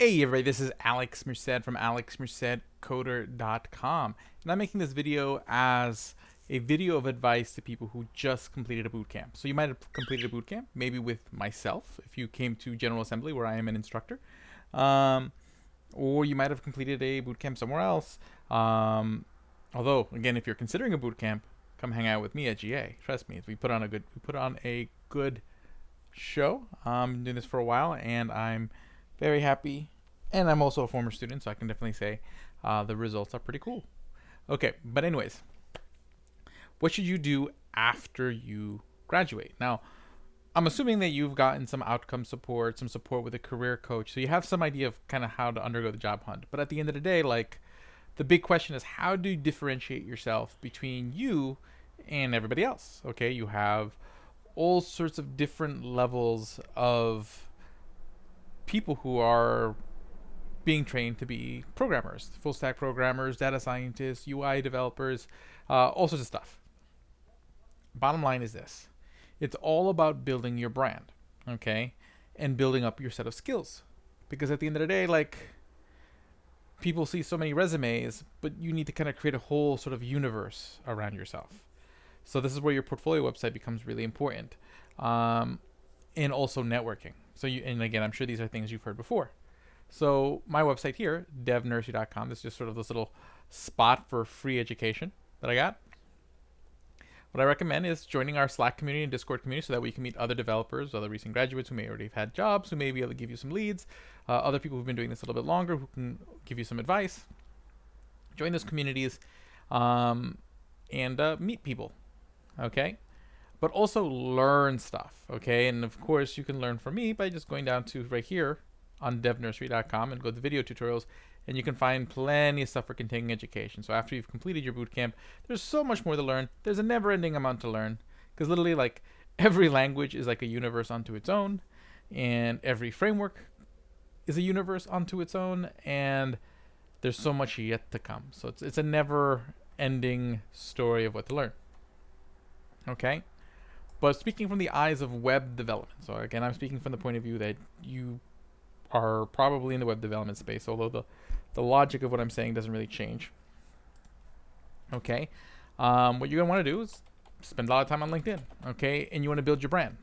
Hey everybody, this is Alex Merced from alexmercedcoder.com, and I'm making this video as a video of advice to people who just completed a bootcamp. So you might have completed a bootcamp, maybe with myself, if you came to General Assembly where I am an instructor, um, or you might have completed a bootcamp somewhere else. Although, again, if you're considering a bootcamp, come hang out with me at GA. Trust me, we put on a good show. I'm doing this for a while, and I'm very happy. And I'm also a former student, so I can definitely say the results are pretty cool. Okay, but anyways, what should you do after you graduate? Now, I'm assuming that you've gotten some outcome support, some support with a career coach, so you have some idea of kind of how to undergo the job hunt. But at the end of the day, like, the big question is, how do you differentiate yourself between you and everybody else? Okay, you have all sorts of different levels of people who are being trained to be programmers, full stack programmers, data scientists, UI developers, all sorts of stuff. Bottom line is this: it's all about building your brand, okay, and building up your set of skills. Because at the end of the day, like, people see so many resumes, but you need to kind of create a whole sort of universe around yourself. So this is where your portfolio website becomes really important, and also networking. So and again, I'm sure these are things you've heard before. So my website here, devnursery.com, this is just sort of this little spot for free education that I got. What I recommend is joining our Slack community and Discord community so that we can meet other developers, other recent graduates who may already have had jobs, who may be able to give you some leads, other people who've been doing this a little bit longer who can give you some advice. Join those communities and meet people, okay? But also learn stuff, okay? And of course, you can learn from me by just going down to right here on devnursery.com and go to video tutorials, and you can find plenty of stuff for continuing education. So after you've completed your bootcamp, there's so much more to learn. There's a never-ending amount to learn, because literally, like, every language is like a universe unto its own, and every framework is a universe unto its own, and there's so much yet to come. So it's a never-ending story of what to learn. Okay? But speaking from the eyes of web development, so again, I'm speaking from the point of view that you are probably in the web development space, although the logic of what I'm saying doesn't really change. Okay, what you're gonna want to do is spend a lot of time on LinkedIn. Okay, and you want to build your brand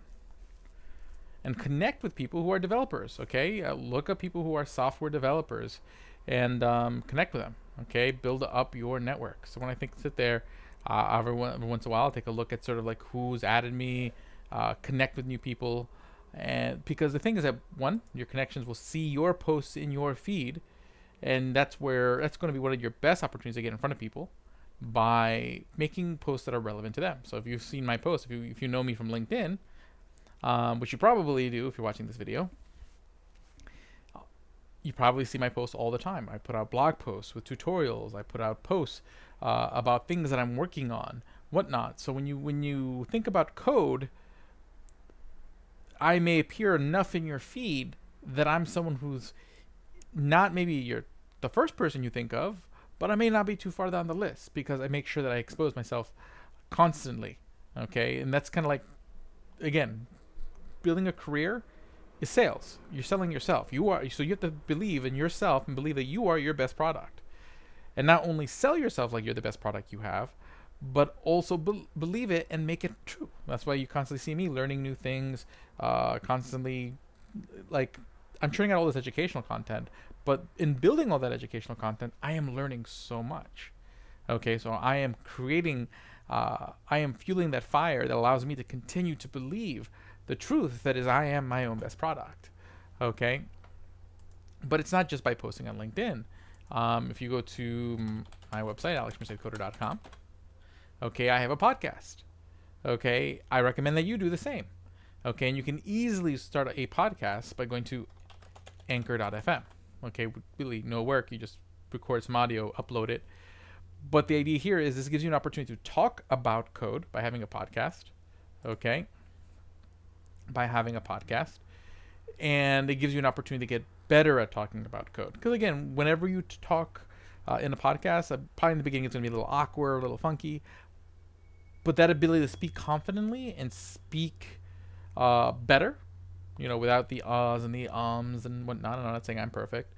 and connect with people who are developers. Okay, look up people who are software developers and connect with them. Okay, build up your network. So when I sit there, every once in a while, I'll take a look at sort of like who's added me, connect with new people. And because the thing is that, one, your connections will see your posts in your feed, and that's going to be one of your best opportunities to get in front of people by making posts that are relevant to them. So if you've seen my posts, if you know me from LinkedIn, which you probably do if you're watching this video, you probably see my posts all the time. I put out blog posts with tutorials. I put out posts about things that I'm working on, whatnot. So when you think about code, I may appear enough in your feed that I'm someone who's not maybe the first person you think of, but I may not be too far down the list because I make sure that I expose myself constantly. Okay, and that's kind of like, again, building a career is sales. You're selling yourself. So you have to believe in yourself and believe that you are your best product, and not only sell yourself like you're the best product you have, but also believe it and make it true. That's why you constantly see me learning new things, constantly, like, I'm churning out all this educational content, but in building all that educational content, I am learning so much. Okay, so I am fueling that fire that allows me to continue to believe the truth that is I am my own best product. Okay, but it's not just by posting on LinkedIn. If you go to my website, alexmercedcoder.com, okay, I have a podcast. Okay, I recommend that you do the same. Okay, and you can easily start a podcast by going to anchor.fm. Okay, really no work. You just record some audio, upload it. But the idea here is this gives you an opportunity to talk about code by having a podcast. Okay, by having a podcast. And it gives you an opportunity to get better at talking about code. Because again, whenever you talk in a podcast, probably in the beginning it's going to be a little awkward, a little funky. But that ability to speak confidently and speak better without the uhs and the ums and whatnot. I'm not saying I'm perfect.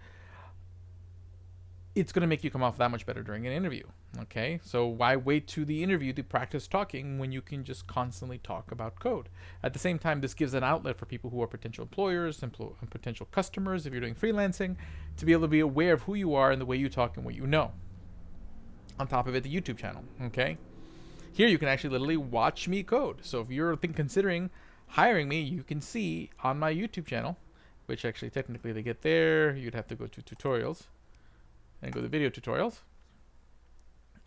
It's going to make you come off that much better during an interview. Okay, so why wait to the interview to practice talking when you can just constantly talk about code? At the same time, this gives an outlet for people who are potential employers and potential customers, if you're doing freelancing, to be able to be aware of who you are and the way you talk and what you know. On top of it, the YouTube channel. Okay, here you can actually literally watch me code. So if you're considering hiring me, you can see on my YouTube channel, which actually technically to get there, you'd have to go to tutorials and go to video tutorials.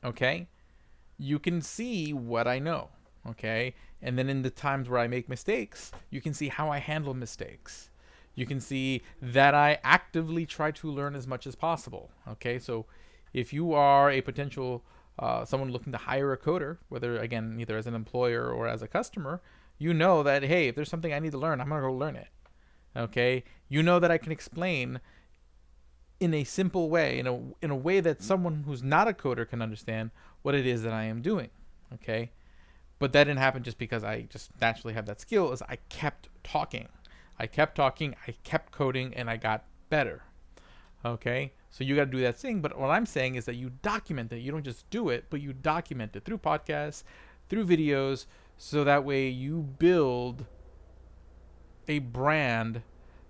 Okay, you can see what I know. Okay, and then in the times where I make mistakes, you can see how I handle mistakes. You can see that I actively try to learn as much as possible. Okay, so if you are a potential someone looking to hire a coder, whether again either as an employer or as a customer, you know that, hey, if there's something I need to learn, I'm gonna go learn it. Okay, you know that I can explain in a simple way, in a way that someone who's not a coder can understand what it is that I am doing. Okay, but that didn't happen just because I just naturally have that skill. Is I kept talking, I kept coding, and I got better. Okay, so you got to do that thing. But what I'm saying is that you document it. You don't just do it, but you document it through podcasts, through videos, so that way you build a brand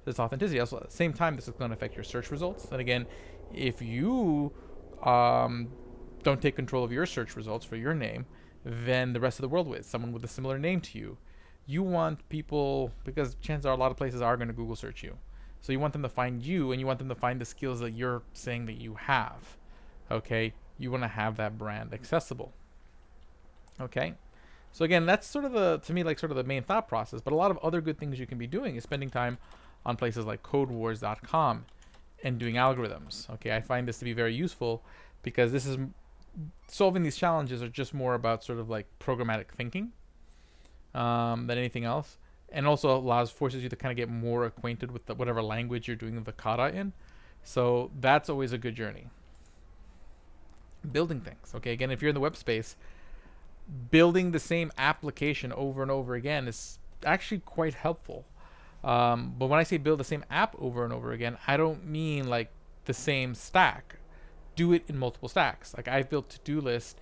that's authenticity. Also, at the same time, this is going to affect your search results. And again, if you don't take control of your search results for your name, then the rest of the world will. Someone with a similar name to you. You want people, because chances are a lot of places are going to Google search you. So you want them to find you, and you want them to find the skills that you're saying that you have. Okay? You want to have that brand accessible. Okay? So again, that's sort of to me, like sort of the main thought process. But a lot of other good things you can be doing is spending time on places like codewars.com and doing algorithms. Okay, I find this to be very useful because this is solving these challenges are just more about sort of like programmatic thinking than anything else, and also forces you to kind of get more acquainted with whatever language you're doing the kata in. So that's always a good journey. Building things. Okay, again, if you're in the web space, building the same application over and over again is actually quite helpful. But when I say build the same app over and over again, I don't mean like the same stack. Do it in multiple stacks. Like I've built to-do lists.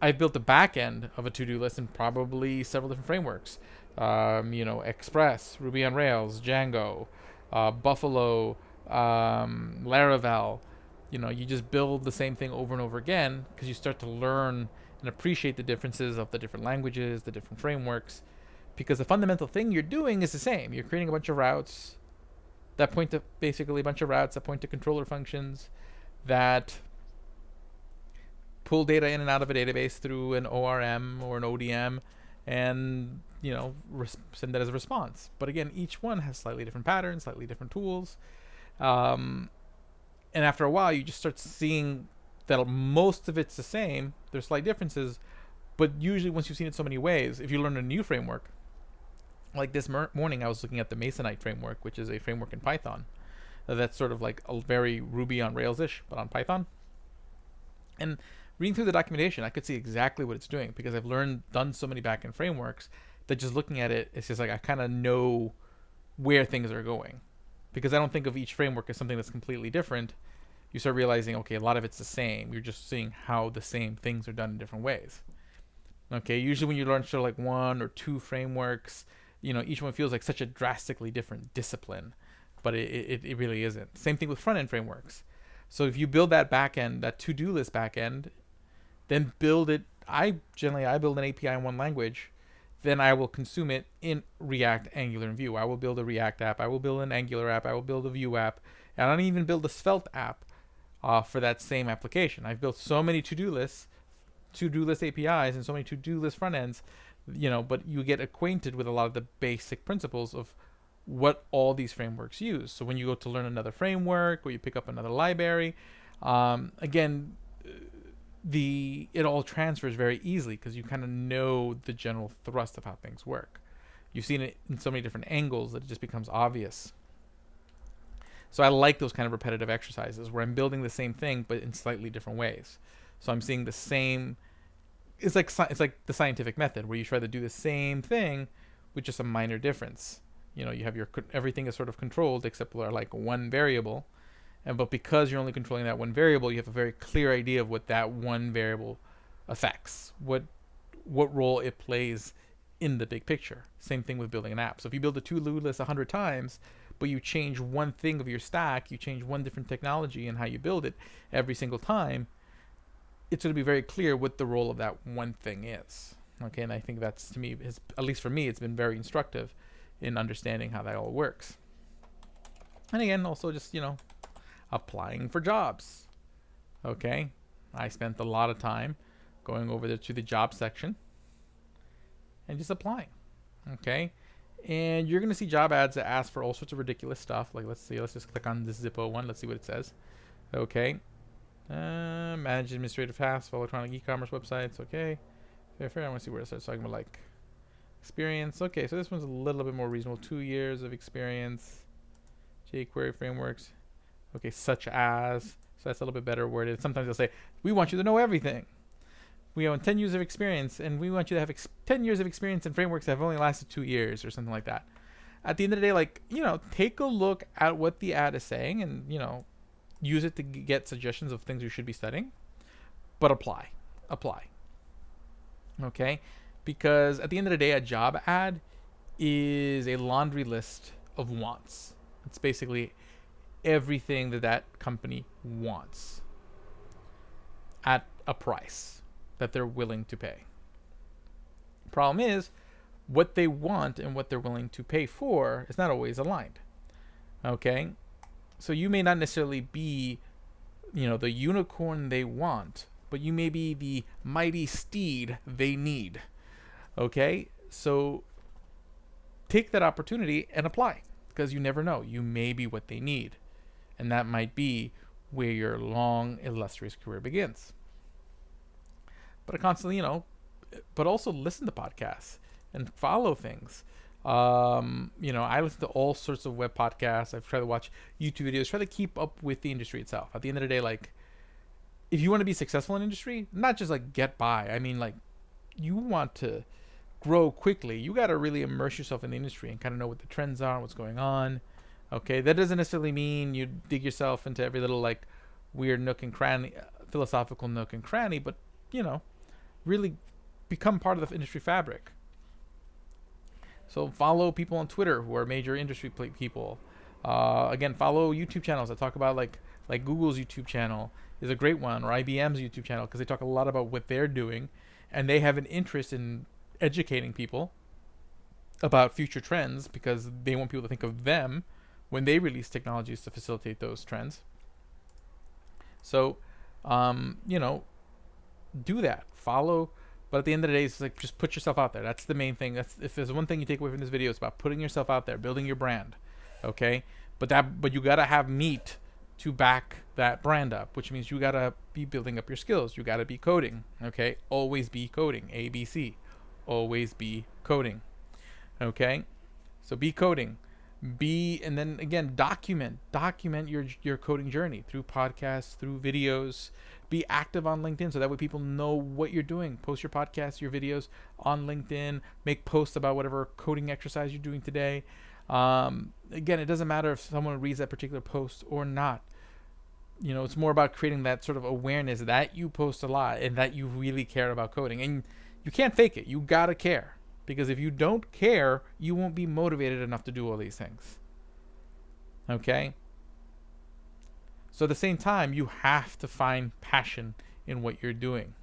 I've built the back end of a to-do list in probably several different frameworks. Express, Ruby on Rails, Django, Buffalo, Laravel. You just build the same thing over and over again because you start to learn and appreciate the differences of the different languages, the different frameworks. Because the fundamental thing you're doing is the same. You're creating a bunch of routes that point to controller functions that pull data in and out of a database through an ORM or an ODM and, send that as a response. But again, each one has slightly different patterns, slightly different tools. And after a while, you just start seeing that most of it's the same. There's slight differences. But usually once you've seen it so many ways, if you learn a new framework, like this morning I was looking at the Masonite framework, which is a framework in Python. That's sort of like a very Ruby on Rails-ish, but on Python. And reading through the documentation, I could see exactly what it's doing because I've done so many backend frameworks that just looking at it, it's just like I kind of know where things are going. Because I don't think of each framework as something that's completely different. You start realizing, okay, a lot of it's the same. You're just seeing how the same things are done in different ways. Okay, usually when you learn sort of like one or two frameworks, each one feels like such a drastically different discipline, but it really isn't. Same thing with front-end frameworks. So if you build that backend, that to-do list backend, then build it. I build an API in one language, then I will consume it in React, Angular, and Vue. I will build a React app. I will build an Angular app. I will build a Vue app. And I don't even build a Svelte app for that same application. I've built so many to-do list APIs and so many to-do list front ends, but you get acquainted with a lot of the basic principles of what all these frameworks use. So when you go to learn another framework or you pick up another library, again, it all transfers very easily because you kind of know the general thrust of how things work. You've seen it in so many different angles that it just becomes obvious. So I like those kind of repetitive exercises where I'm building the same thing but in slightly different ways. So I'm seeing the same. It's like the scientific method where you try to do the same thing with just a minor difference. You have everything is sort of controlled except for like one variable, but because you're only controlling that one variable, you have a very clear idea of what that one variable affects, what role it plays in the big picture. Same thing with building an app. So if you build a to-do list 100 times, but you change one thing of your stack, you change one different technology and how you build it every single time, it's going to be very clear what the role of that one thing is. Okay, and I think that's, to me, at least for me, it's been very instructive in understanding how that all works. And again, also just, applying for jobs. Okay, I spent a lot of time going over there to the job section and just applying. Okay, and you're gonna see job ads that ask for all sorts of ridiculous stuff. Like, let's just click on this Zippo one. Let's see what it says. Okay, manage administrative tasks for electronic e-commerce websites. Okay, fair. I want to see where it starts talking about like experience. Okay, so this one's a little bit more reasonable. 2 years of experience. jQuery frameworks. Okay, such as. So that's a little bit better worded. Sometimes they'll say, we want you to know everything. We own 10 years of experience, and we want you to have 10 years of experience in frameworks that have only lasted 2 years or something like that. At the end of the day, like, take a look at what the ad is saying and, use it to get suggestions of things you should be studying. But apply. Okay? Because at the end of the day, a job ad is a laundry list of wants. It's basically everything that company wants at a price that they're willing to pay. Problem is, what they want and what they're willing to pay for is not always aligned. Okay? So you may not necessarily be, the unicorn they want, but you may be the mighty steed they need. Okay? So take that opportunity and apply, because you never know. You may be what they need. And that might be where your long, illustrious career begins. But constantly, but also listen to podcasts and follow things. I listen to all sorts of web podcasts. I've tried to watch YouTube videos, try to keep up with the industry itself. At the end of the day, like, if you want to be successful in industry, not just like get by. I mean, like, you want to grow quickly. You got to really immerse yourself in the industry and kind of know what the trends are, what's going on. Okay, that doesn't necessarily mean you dig yourself into every little like weird nook and cranny, philosophical nook and cranny, but really become part of the industry fabric. So follow people on Twitter who are major industry people. Again, follow YouTube channels that talk about like Google's YouTube channel is a great one, or IBM's YouTube channel, because they talk a lot about what they're doing, and they have an interest in educating people about future trends because they want people to think of them when they release technologies to facilitate those trends. So, do that. Follow. But at the end of the day, it's like, just put yourself out there. That's the main thing. If there's one thing you take away from this video, it's about putting yourself out there, building your brand. Okay? But you gotta have meat to back that brand up, which means you gotta be building up your skills. You gotta be coding. Okay? Always be coding. ABC. Always be coding. Okay? So be coding. And then again, document your coding journey through podcasts, through videos. Be active on LinkedIn so that way people know what you're doing. Post your podcasts, your videos on LinkedIn. Make posts about whatever coding exercise you're doing today. Again, it doesn't matter if someone reads that particular post or not. It's more about creating that sort of awareness that you post a lot and that you really care about coding. And you can't fake it. You gotta care. Because if you don't care, you won't be motivated enough to do all these things. Okay? So at the same time, you have to find passion in what you're doing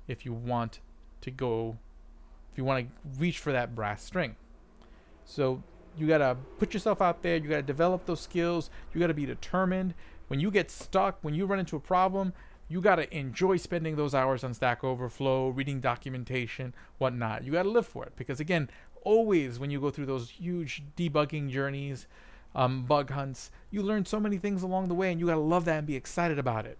if you want to reach for that brass string. So you got to put yourself out there. You got to develop those skills. You got to be determined. When you get stuck, when you run into a problem, you got to enjoy spending those hours on Stack Overflow, reading documentation, whatnot. You got to live for it. Because again, always when you go through those huge debugging journeys, bug hunts, you learn so many things along the way, and you got to love that and be excited about it.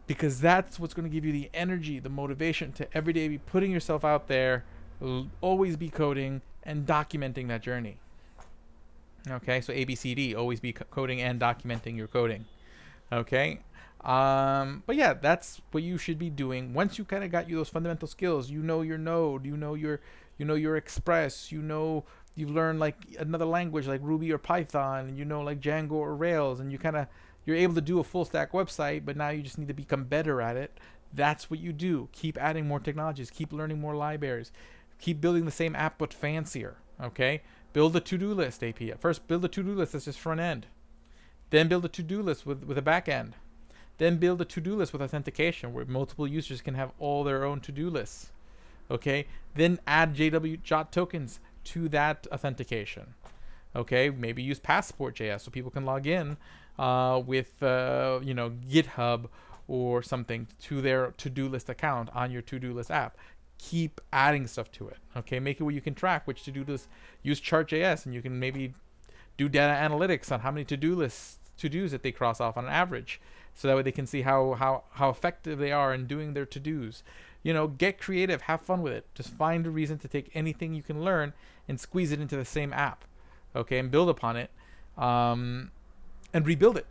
Because that's what's going to give you the energy, the motivation to every day be putting yourself out there, always be coding, and documenting that journey. Okay, so ABCD, always be coding and documenting your coding. Okay, but yeah, that's what you should be doing. Once you kind of got those fundamental skills, you know your Node, you know your Express, you know you've learned like another language like Ruby or Python, and you know like Django or Rails, and you're able to do a full stack website, but now you just need to become better at it. That's what you do. Keep adding more technologies, keep learning more libraries, keep building the same app but fancier. Okay, build a to-do list API. First, build a to-do list that's just front end. Then build a to-do list with a back end. Then build a to-do list with authentication where multiple users can have all their own to-do lists. Okay, then add JW jot tokens to that authentication. Okay, maybe use Passport.js so people can log in with GitHub or something to their to-do list account on your to-do list app. Keep adding stuff to it. Okay, make it where you can track which to-do list. Use Chart.js and you can maybe do data analytics on how many to-dos that they cross off on an average, so that way they can see how effective they are in doing their to-dos. Get creative, have fun with it. Just find a reason to take anything you can learn and squeeze it into the same app, okay, and build upon it, and rebuild it.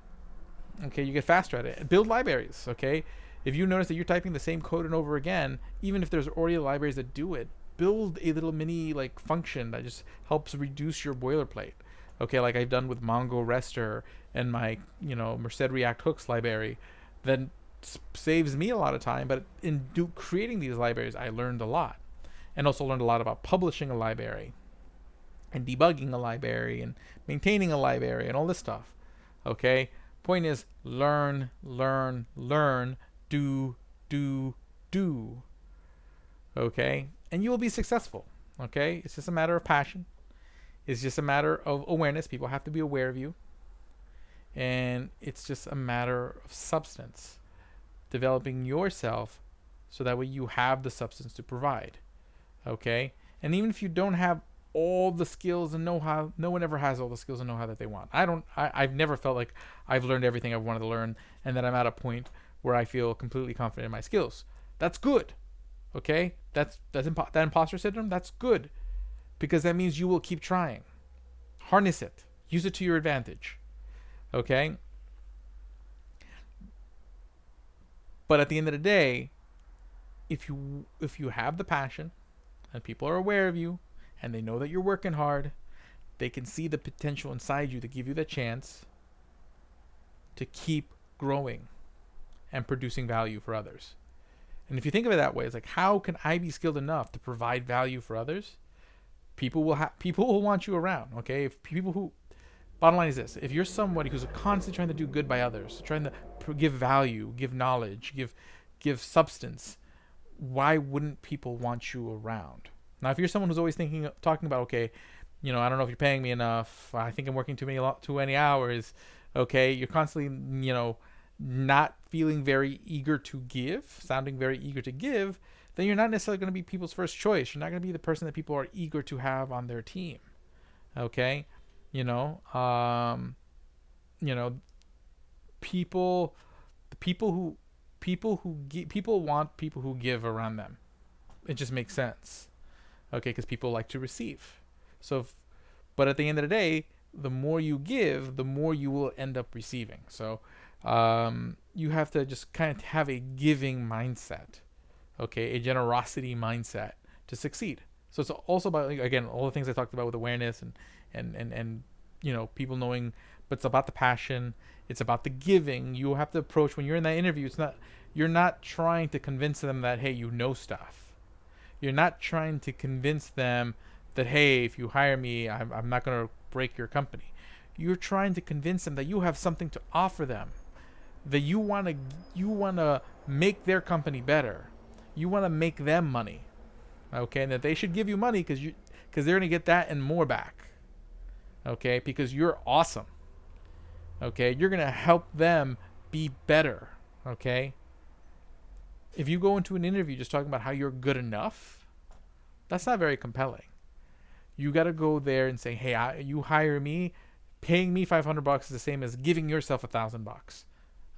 Okay, you get faster at it. Build libraries, okay. If you notice that you're typing the same code and over again, even if there's already libraries that do it, build a little mini like function that just helps reduce your boilerplate. Okay, like I've done with Mongo Rester and my Merced React Hooks library, then saves me a lot of time. But in creating these libraries, I learned a lot, and also learned a lot about publishing a library, and debugging a library, and maintaining a library, and all this stuff. Okay, point is learn, learn, learn, do, do, do. Okay, and you will be successful. Okay, it's just a matter of passion. It's just a matter of awareness. People have to be aware of you. And it's just a matter of substance. Developing yourself so that way you have the substance to provide. Okay? And even if you don't have all the skills and know-how, no one ever has all the skills and know-how that they want. I've never felt like I've learned everything I've wanted to learn and that I'm at a point where I feel completely confident in my skills. That's good. Okay? That imposter syndrome, that's good. Because that means you will keep trying. Harness it. Use it to your advantage. Okay? But at the end of the day, if you have the passion and people are aware of you and they know that you're working hard, they can see the potential inside you to give you the chance to keep growing and producing value for others. And if you think of it that way, it's like, how can I be skilled enough to provide value for others? People will want you around. Okay, if people who, bottom line is this: if you're somebody who's constantly trying to do good by others, trying to give value, give knowledge, give substance, why wouldn't people want you around? Now, if you're someone who's always talking about, okay, I don't know if you're paying me enough. I think I'm working too many hours. Okay, you're constantly, not feeling very eager to give, sounding very eager to give, then you're not necessarily going to be people's first choice. You're not going to be the person that people are eager to have on their team. Okay, people want people who give around them. It just makes sense. Okay, because people like to receive. But at the end of the day, the more you give, the more you will end up receiving. So you have to just kind of have a giving mindset. Okay, a generosity mindset to succeed. So it's also about, again, all the things I talked about with awareness and people knowing, but it's about the passion. It's about the giving. You have to approach, when you're in that interview, you're not trying to convince them that, hey, you know stuff. You're not trying to convince them that, hey, if you hire me, I'm not going to break your company. You're trying to convince them that you have something to offer them, that you want to make their company better. You want to make them money, okay? And that they should give you money because they're going to get that and more back, okay? Because you're awesome, okay? You're going to help them be better, okay? If you go into an interview just talking about how you're good enough, that's not very compelling. You got to go there and say, hey, you hire me, paying me $500 is the same as giving yourself $1,000,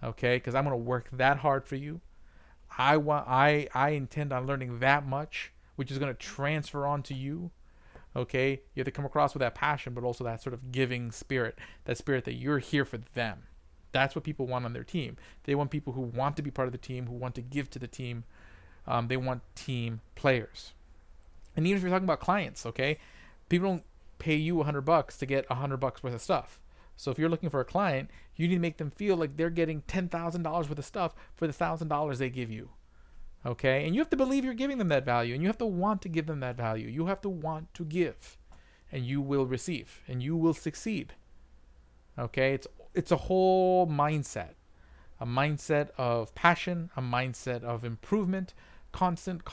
okay? Because I'm going to work that hard for you. I intend on learning that much, which is going to transfer on to you. Okay, you have to come across with that passion, but also that sort of giving spirit, that spirit that you're here for them. That's what people want on their team. They want people who want to be part of the team, who want to give to the team. They want team players. And even if you're talking about clients, okay, people don't pay you $100 to get $100 worth of stuff. So if you're looking for a client, you need to make them feel like they're getting $10,000 worth of stuff for the $1,000 they give you. Okay? And you have to believe you're giving them that value, and you have to want to give them that value. You have to want to give, and you will receive, and you will succeed. Okay? It's a whole mindset. A mindset of passion, a mindset of improvement, constant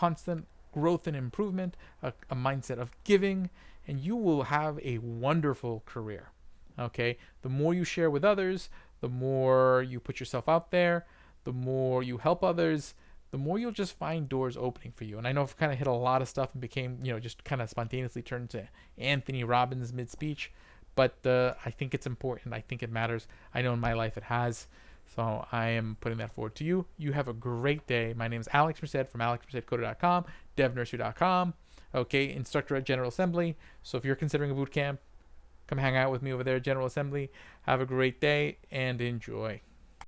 growth and improvement, a mindset of giving, and you will have a wonderful career. Okay? The more you share with others, the more you put yourself out there, the more you help others, the more you'll just find doors opening for you. And I know I've kind of hit a lot of stuff and became, just kind of spontaneously turned to Anthony Robbins mid-speech, but I think it's important. I think it matters. I know in my life it has. So I am putting that forward to you. You have a great day. My name is Alex Merced from alexmercedcoder.com, devnursery.com. Okay, instructor at General Assembly. So if you're considering a boot camp, come hang out with me over there at General Assembly. Have a great day and enjoy.